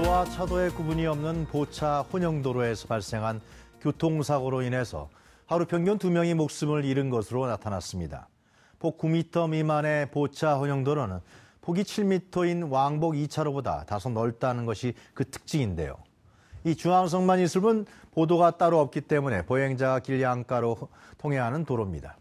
차도와 차도의 구분이 없는 보차 혼영도로에서 발생한 교통사고로 인해서 하루 평균 2명이 목숨을 잃은 것으로 나타났습니다. 폭 9m 미만의 보차 혼영도로는 폭이 7m인 왕복 2차로보다 다소 넓다는 것이 그 특징인데요. 이 중앙선만 이슬은 보도가 따로 없기 때문에 보행자가 길 양가로 통행하는 도로입니다.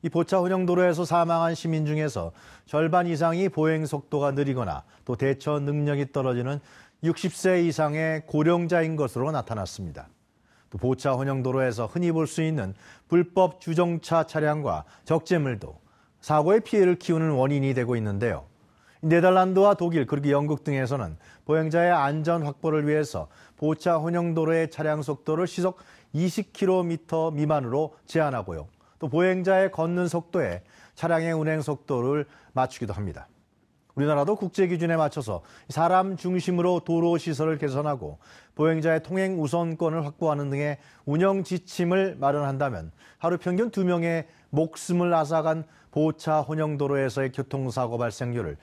이 보차 혼영도로에서 사망한 시민 중에서 절반 이상이 보행 속도가 느리거나 또 대처 능력이 떨어지는 60세 이상의 고령자인 것으로 나타났습니다. 또 보차 혼영도로에서 흔히 볼 수 있는 불법 주정차 차량과 적재물도 사고의 피해를 키우는 원인이 되고 있는데요. 네덜란드와 독일 그리고 영국 등에서는 보행자의 안전 확보를 위해서 보차 혼영도로의 차량 속도를 시속 20km 미만으로 제한하고요. 또 보행자의 걷는 속도에 차량의 운행 속도를 맞추기도 합니다. 우리나라도 국제 기준에 맞춰서 사람 중심으로 도로 시설을 개선하고 보행자의 통행 우선권을 확보하는 등의 운영 지침을 마련한다면 하루 평균 2명의 목숨을 앗아간 보차 혼영도로에서의 교통사고 발생률을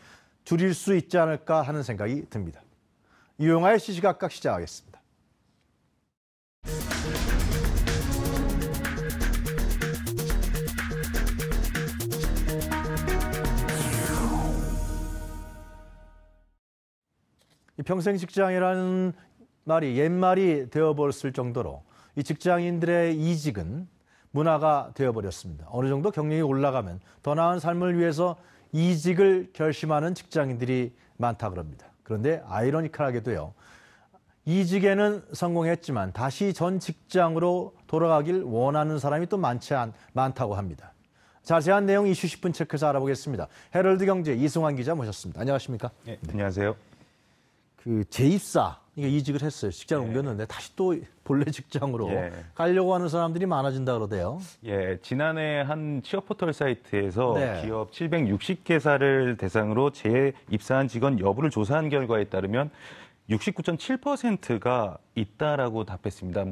줄일 수 있지 않을까 하는 생각이 듭니다. 이용화의 시시각각 시작하겠습니다. 평생 직장이라는 말이 옛말이 되어버렸을 정도로 이 직장인들의 이직은 문화가 되어버렸습니다. 어느 정도 경력이 올라가면 더 나은 삶을 위해서 이직을 결심하는 직장인들이 많다 그럽니다. 그런데 아이러니컬하게도요. 이직에는 성공했지만 다시 전 직장으로 돌아가길 원하는 사람이 또 많다고 합니다. 자세한 내용 이슈 10분 체크해서 알아보겠습니다. 헤럴드 경제 이승환 기자 모셨습니다. 안녕하십니까? 네, 안녕하세요. 재입사, 이직을 했어요. 직장을 옮겼는데 다시 또 본래 직장으로 가려고 하는 사람들이 많아진다 그러대요. 예, 지난해 한 취업 포털 사이트에서 기업 760개사를 대상으로 재입사한 직원 여부를 조사한 결과에 따르면 69.7%가 있다라고 답했습니다.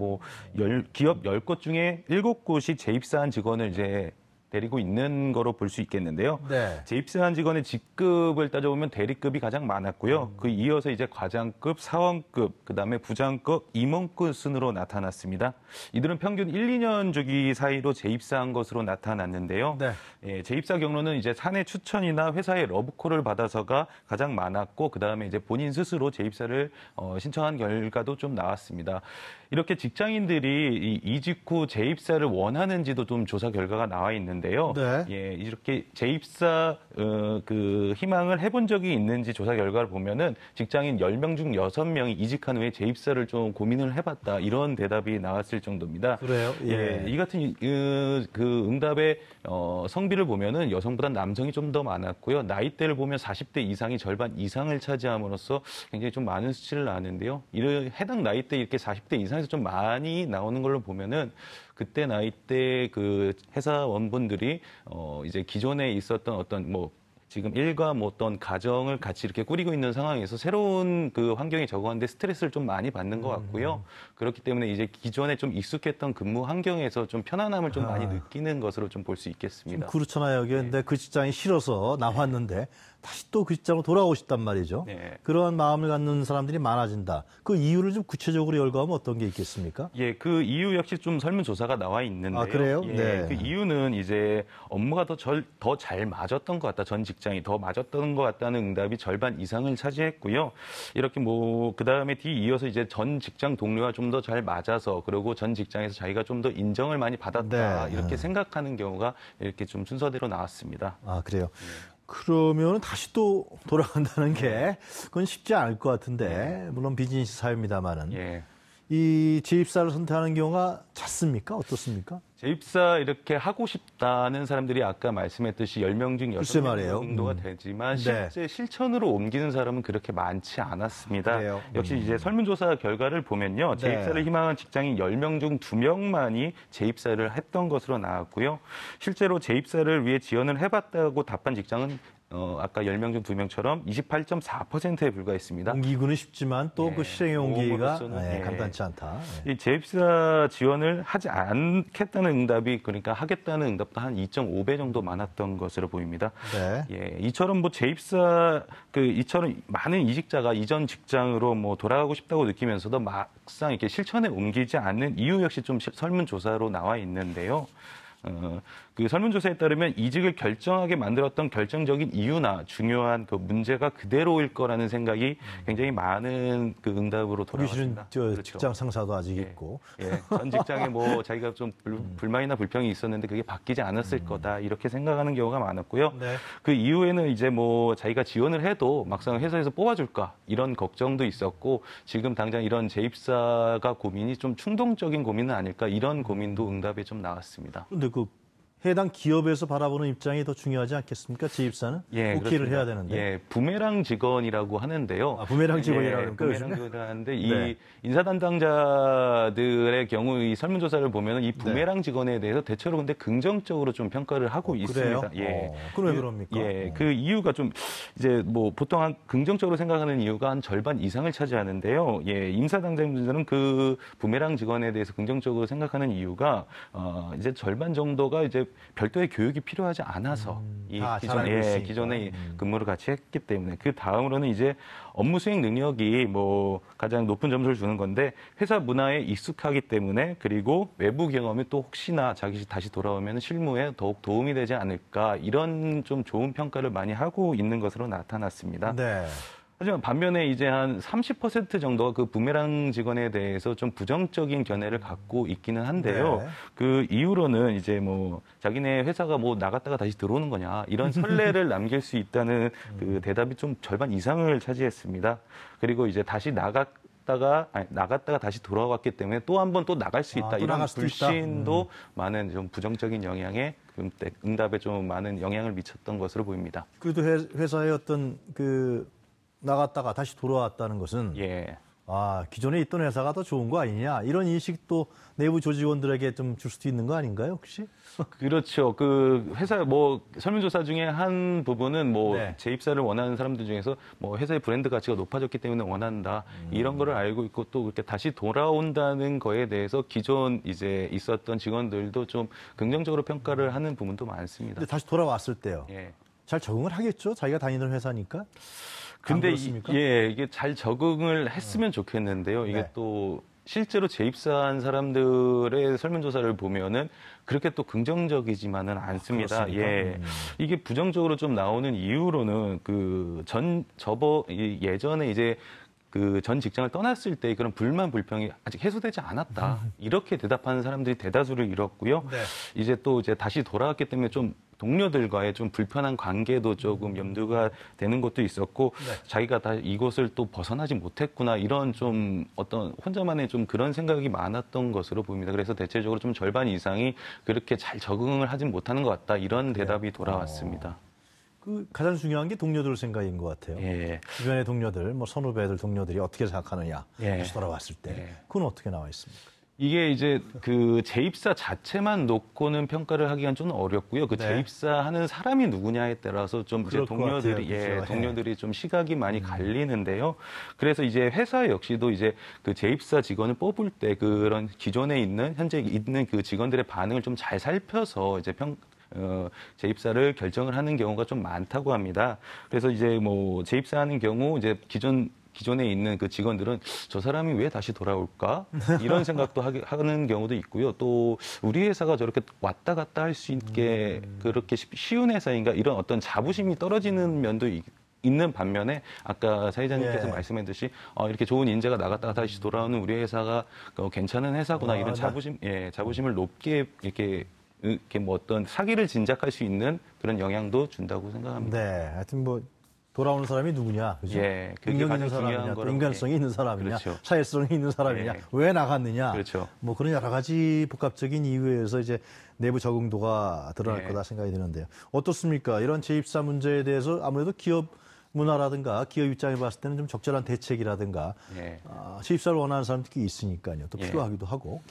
기업 10곳 중에 7곳이 재입사한 직원을 데리고 있는 거로 볼 수 있겠는데요. 재입사한 직원의 직급을 따져보면 대리급이 가장 많았고요. 그 이어서 과장급, 사원급, 그다음에 부장급, 임원급 순으로 나타났습니다. 이들은 평균 1, 2년 주기 사이로 재입사한 것으로 나타났는데요. 재입사 경로는 사내 추천이나 회사의 러브콜을 받아서가 가장 많았고, 그다음에 본인 스스로 재입사를 신청한 결과도 좀 나왔습니다. 이렇게 직장인들이 이직 후 재입사를 원하는지도 좀 조사 결과가 나와 있는데요. 예, 이렇게 재입사 희망을 해본 적이 있는지 조사 결과를 보면은 직장인 10명 중 6명이 이직한 후에 재입사를 좀 고민을 해봤다, 이런 대답이 나왔을 정도입니다. 그래요? 예, 이 같은 응답의 성비를 보면은 여성보다 남성이 좀 더 많았고요. 나이대를 보면 40대 이상이 절반 이상을 차지함으로써 굉장히 좀 많은 수치를 나왔는데요. 해당 나이대 이렇게 40대 이상에서 좀 많이 나오는 걸로 보면은 그때 나이대 회사원분들이 기존에 있었던 지금 일과 어떤 가정을 같이 이렇게 꾸리고 있는 상황에서 새로운 환경에 적응하는데 스트레스를 좀 많이 받는 것 같고요. 그렇기 때문에 기존에 좀 익숙했던 근무 환경에서 좀 편안함을 좀 많이 느끼는 것으로 좀 볼 수 있겠습니다. 그렇잖아요. 근데 그 직장이 싫어서 나왔는데 다시 또 그 직장으로 돌아오고 싶단 말이죠. 그런 마음을 갖는 사람들이 많아진다. 그 이유를 좀 구체적으로 열거하면 어떤 게 있겠습니까? 예, 그 이유 역시 좀 설문조사가 나와 있는데요. 아, 그래요? 그 이유는 업무가 더 잘 맞았던 것 같다. 전 직장이 더 맞았던 것 같다는 응답이 절반 이상을 차지했고요. 이렇게 그다음에 이어서 전 직장 동료와 좀 더 잘 맞아서, 그리고 전 직장에서 자기가 좀 더 인정을 많이 받았다. 이렇게 생각하는 경우가 이렇게 좀 순서대로 나왔습니다. 아, 그래요? 그러면 다시 또 돌아간다는 게 그건 쉽지 않을 것 같은데, 물론 비즈니스 사회입니다만은. 이 재입사를 선택하는 경우가 잦습니까? 어떻습니까? 재입사 이렇게 하고 싶다는 사람들이 아까 말씀했듯이 10명 중 6명 정도가 되지만 실제 실천으로 옮기는 사람은 그렇게 많지 않았습니다. 역시 설문조사 결과를 보면요. 재입사를 희망한 직장인 10명 중 2명만이 재입사를 했던 것으로 나왔고요. 실제로 재입사를 위해 지원을 해봤다고 답한 직장은 아까 10명 중 2명처럼 28.4%에 불과했습니다. 옮기고는 쉽지만 또 그 실행에 옮기기가 간단치 않다. 이 재입사 지원을 하지 않겠다는 응답이 그러니까 하겠다는 응답도 한 2.5배 정도 많았던 것으로 보입니다. 네. 예, 이처럼 뭐 이처럼 많은 이직자가 이전 직장으로 뭐 돌아가고 싶다고 느끼면서도 막상 이렇게 실천에 옮기지 않는 이유 역시 좀 설문조사로 나와 있는데요. 그 설문조사에 따르면 이직을 결정하게 만들었던 결정적인 이유나 중요한 그 문제가 그대로일 거라는 생각이 굉장히 많은 그 응답으로 돌아왔습니다. 그렇죠. 직장 상사도 아직 있고. 예, 전 직장에 뭐 자기가 좀 불만이나 불평이 있었는데 그게 바뀌지 않았을 거다 이렇게 생각하는 경우가 많았고요. 네. 그 이후에는 이제 뭐 자기가 지원을 해도 막상 회사에서 뽑아줄까 이런 걱정도 있었고 지금 당장 이런 재입사가 고민이 좀 충동적인 고민은 아닐까 이런 고민도 응답에 좀 나왔습니다. 그런데 그 해당 기업에서 바라보는 입장이 더 중요하지 않겠습니까? 재입사는 예, 오케이를 그렇습니다. 해야 되는데. 예, 부메랑 직원이라고 하는데요. 부메랑 직원이라고 예, 부메랑 직원이라고 하는데 네. 이 인사 담당자들의 경우 이 설문조사를 보면 이 부메랑 직원에 대해서 대체로 근데 긍정적으로 좀 평가를 하고 있습니다. 예. 그럼 왜 그럽니까? 예, 그 이유가 좀 이제 뭐 보통 한 긍정적으로 생각하는 이유가 한 절반 이상을 차지하는데요. 예, 인사 담당자들은 그 부메랑 직원에 대해서 긍정적으로 생각하는 이유가 이제 절반 정도가 이제 별도의 교육이 필요하지 않아서 이 기존에 근무를 같이 했기 때문에 그 다음으로는 이제 업무 수행 능력이 뭐 가장 높은 점수를 주는 건데 회사 문화에 익숙하기 때문에 그리고 외부 경험이 또 혹시나 자기 다시 돌아오면 실무에 더욱 도움이 되지 않을까 이런 좀 좋은 평가를 많이 하고 있는 것으로 나타났습니다. 네. 하지만 반면에 이제 한 30% 정도가 그 부메랑 직원에 대해서 좀 부정적인 견해를 갖고 있기는 한데요. 네. 그 이후로는 이제 뭐 자기네 회사가 뭐 나갔다가 다시 들어오는 거냐 이런 선례를 남길 수 있다는 그 대답이 좀 절반 이상을 차지했습니다. 그리고 이제 다시 나갔다가 다시 돌아왔기 때문에 또 한 번 또 나갈 수 있다 이런 불신도 많은 좀 부정적인 영향에 응답에 좀 많은 영향을 미쳤던 것으로 보입니다. 그래도 회사의 어떤 그 나갔다가 다시 돌아왔다는 것은 기존에 있던 회사가 더 좋은 거 아니냐 이런 인식도 내부 조직원들에게 좀 줄 수도 있는 거 아닌가요 혹시? 그렇죠. 그 회사 뭐 설문조사 중에 한 부분은 뭐 재입사를 원하는 사람들 중에서 뭐 회사의 브랜드 가치가 높아졌기 때문에 원한다 이런 거를 알고 있고 또 그렇게 다시 돌아온다는 거에 대해서 기존 이제 있었던 직원들도 좀 긍정적으로 평가를 하는 부분도 많습니다. 근데 다시 돌아왔을 때요. 잘 적응을 하겠죠? 자기가 다니는 회사니까. 근데 이게 잘 적응을 했으면 좋겠는데요. 이게 또 실제로 재입사한 사람들의 설문조사를 보면은 그렇게 또 긍정적이지만은 않습니다. 이게 부정적으로 좀 나오는 이유로는 예전에 이제 그 전 직장을 떠났을 때 그런 불만 불평이 아직 해소되지 않았다. 이렇게 대답하는 사람들이 대다수를 이뤘고요. 이제 다시 돌아왔기 때문에 좀 동료들과의 좀 불편한 관계도 조금 염두가 되는 것도 있었고 자기가 다 이곳을 또 벗어나지 못했구나 이런 좀 어떤 혼자만의 좀 그런 생각이 많았던 것으로 보입니다. 그래서 대체적으로 좀 절반 이상이 그렇게 잘 적응을 하진 못하는 것 같다 이런 대답이 돌아왔습니다. 그 가장 중요한 게 동료들 생각인 것 같아요. 주변의 동료들, 뭐 선후배들 동료들이 어떻게 생각하느냐 다시 돌아왔을 때 그건 어떻게 나와 있습니까? 이게 이제 그 재입사 자체만 놓고는 평가를 하기가 좀 어렵고요. 그 재입사하는 사람이 누구냐에 따라서 좀 이제 동료들이 좀 시각이 많이 갈리는데요. 그래서 이제 회사 역시도 이제 그 재입사 직원을 뽑을 때 그런 기존에 현재 있는 그 직원들의 반응을 좀 잘 살펴서 이제 재입사를 결정을 하는 경우가 좀 많다고 합니다. 그래서 이제 뭐 재입사하는 경우 이제 기존에 있는 그 직원들은 저 사람이 왜 다시 돌아올까? 이런 생각도 하는 경우도 있고요. 또 우리 회사가 저렇게 왔다 갔다 할 수 있게 그렇게 쉬운 회사인가 이런 어떤 자부심이 떨어지는 면도 있는 반면에 아까 사회자님께서 말씀해주신 이렇게 좋은 인재가 나갔다가 다시 돌아오는 우리 회사가 괜찮은 회사구나 이런 자부심을 높게 이렇게 뭐 어떤 사기를 진작할 수 있는 그런 영향도 준다고 생각합니다. 하여튼 뭐 돌아오는 사람이 누구냐, 그죠? 그게 능력 있는 사람이냐, 또 인간성이 있는 사람이냐, 사회성이 있는 사람이냐, 왜 나갔느냐, 뭐 그런 여러 가지 복합적인 이유에서 이제 내부 적응도가 드러날 거다 생각이 드는데요. 어떻습니까? 이런 재입사 문제에 대해서 아무래도 기업 문화라든가 기업 입장에 봤을 때는 좀 적절한 대책이라든가 재입사를 원하는 사람들이 있으니까요. 또 필요하기도 하고.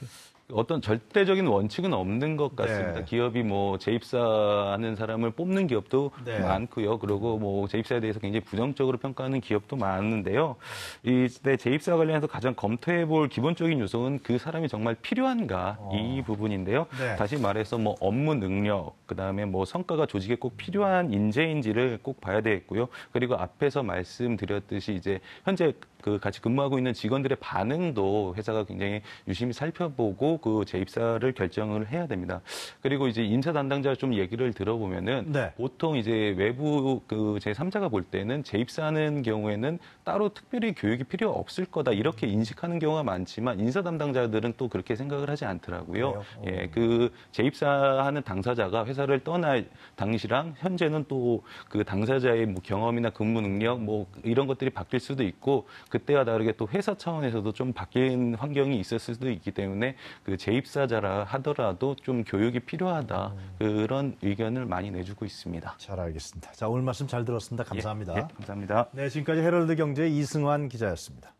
어떤 절대적인 원칙은 없는 것 같습니다. 네. 기업이 뭐 재입사하는 사람을 뽑는 기업도 네. 많고요. 그리고 뭐 재입사에 대해서 굉장히 부정적으로 평가하는 기업도 많은데요. 이때 재입사 관련해서 가장 검토해볼 기본적인 요소는 그 사람이 정말 필요한가 이 부분인데요. 네. 다시 말해서 뭐 업무 능력, 그다음에 뭐 성과가 조직에 꼭 필요한 인재인지를 꼭 봐야 되겠고요. 그리고 앞에서 말씀드렸듯이 이제 현재 그 같이 근무하고 있는 직원들의 반응도 회사가 굉장히 유심히 살펴보고 그 재입사를 결정을 해야 됩니다. 그리고 이제 인사 담당자 좀 얘기를 들어보면은 네. 보통 이제 외부 그 제3자가 볼 때는 재입사하는 경우에는 따로 특별히 교육이 필요 없을 거다 이렇게 인식하는 경우가 많지만 인사 담당자들은 또 그렇게 생각을 하지 않더라고요. 예, 그 재입사하는 당사자가 회사를 떠날 당시랑 현재는 또 그 당사자의 뭐 경험이나 근무 능력 뭐 이런 것들이 바뀔 수도 있고 그때와 다르게 또 회사 차원에서도 좀 바뀐 환경이 있었을 수도 있기 때문에 그 재입사자라 하더라도 좀 교육이 필요하다 그런 의견을 많이 내주고 있습니다. 잘 알겠습니다. 자, 오늘 말씀 잘 들었습니다. 감사합니다. 예, 감사합니다. 네, 지금까지 헤럴드 경제의 이승환 기자였습니다.